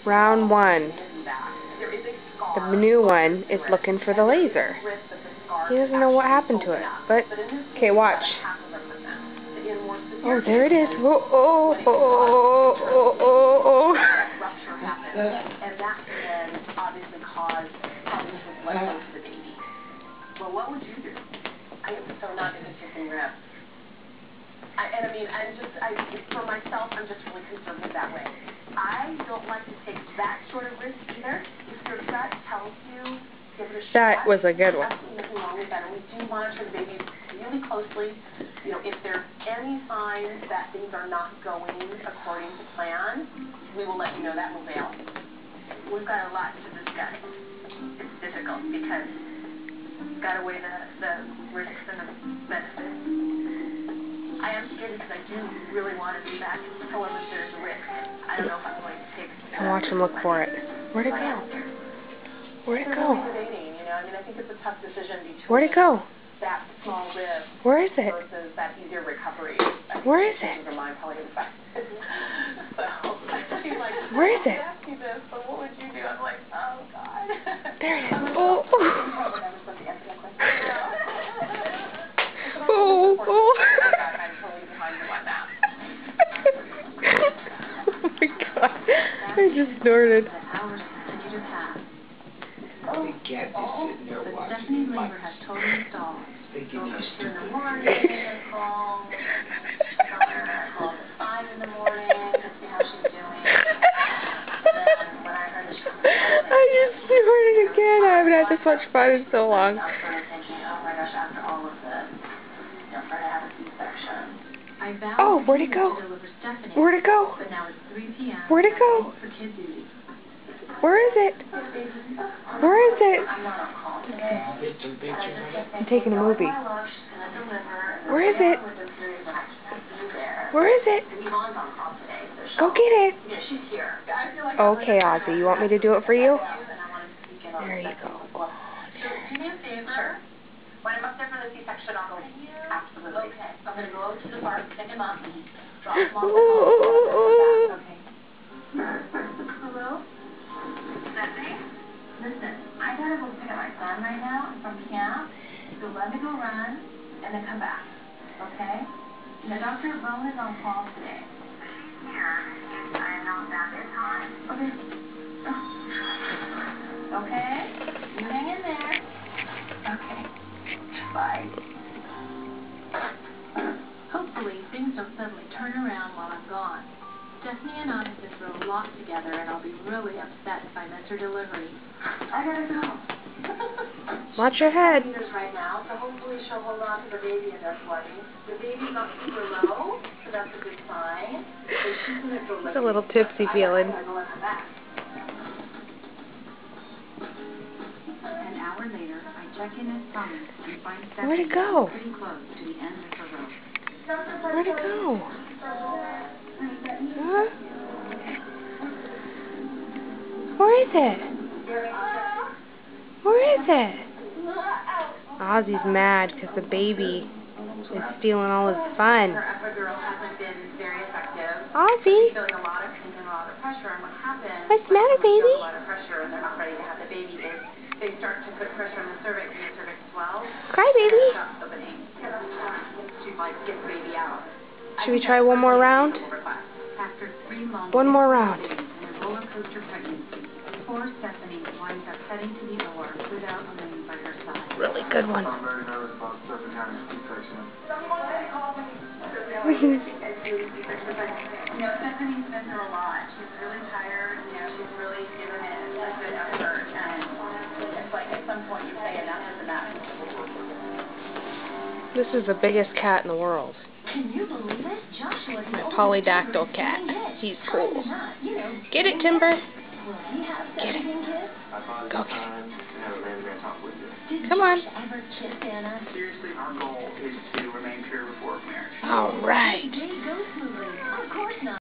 Round one. The new one is looking for the laser. He doesn't know what happened to it. But, okay, watch. Oh, there it is. Oh, oh, oh, oh, oh, oh. And that can obviously cause problems with blood flow to the baby. Well, what would you do? I am so not into kissing ribs. For myself, I'm just really conservative that way. I don't like to take that sort of risk either. If your gut tells you, give it a shot. That was a good one. Absolutely nothing wrong with that. And we do monitor the babies really closely. You know, if there's any signs that things are not going according to plan, we will let you know that will bail. We've got a lot to discuss. It's difficult because we've got to weigh the risks and the benefits. I am scared because I do really want to be back. However, there's a risk. I don't know if I'm going to take. And watch him look for it. Where'd it go? Where'd it go? I think it's a tough decision between Where'd it go? That small rib. Where is it? Versus that easier recovery. Where is it? Where is it? What would you do? I'm like, oh God. There it is. Oh. Oh. Oh. Oh my God. I just snorted. The cat is sitting there watching. Labor has totally stalled. Thinking he's in the morning, call at 5 in the morning to see how she's doing. Then when I heard that I just snorted again. I haven't had this much fun in so long. I started thinking, oh my gosh, after all of this, for her to have a C-section. Oh, where'd it go? Where'd it go? But now it's 3 p.m. Where'd it go? For kid duty. Where is it? Where is it? I'm taking a movie. Where is it? Where is it? Go get it. Okay, Ozzy, you want me to do it for you? There you go. So, do me a favor. When I'm up there for the C-section, I'll go. Absolutely. Okay. I'm going to go to the park, pick him up, drop him off the back. Okay. Hello? Stephanie? Listen, I got to go pick up my son right now from camp. So let me go run and then come back. Okay? Now, Dr. Bone is on call today. She's here. I am not back in time. Okay. Okay? You hang in there. Okay. Bye. Hopefully, things don't suddenly turn around while I'm gone. Stephanie and I have been through a lot together, and I'll be really upset if I miss her delivery. I gotta go. Watch your head. Right now, so hopefully she'll hold on to the baby in their flooding. The baby's not super low, so that's a good sign. So she's gonna go. It's a little tipsy feeling. An hour later, I check in at Summit and find Stephanie Where'd it go? pretty close to the end of her rope. Where'd it go? Huh? Where is it? Where is it? Ozzy's mad because the baby is stealing all his fun. Her epidural hasn't been very effective. Ozzy. She's feeling a lot of pain and a lot of pressure, and what happens What's the matter, when baby? a lot of pressure and they're not ready to have the baby is they start to put pressure on the cervix and the cervix swells. Cry, baby. Opening. To like get the baby out. Should we try one more round? After 3 months, One more round. in a roller coaster pregnancy, poor Stephanie winds up heading to the OR without a lady by her side. Really good one. I'm very nervous about Stephanie having a C-section. Stephanie's been through a lot. She's really tired. She's really given it a good effort, and it's like at some point you say enough is enough. This is the biggest cat in the world. Can you believe it? Joshua's My polydactyl cat. He's cool. Get it, Timber. Get it. Go get it. Come on. Seriously, our goal is to remain pure before marriage. All right. Of course not.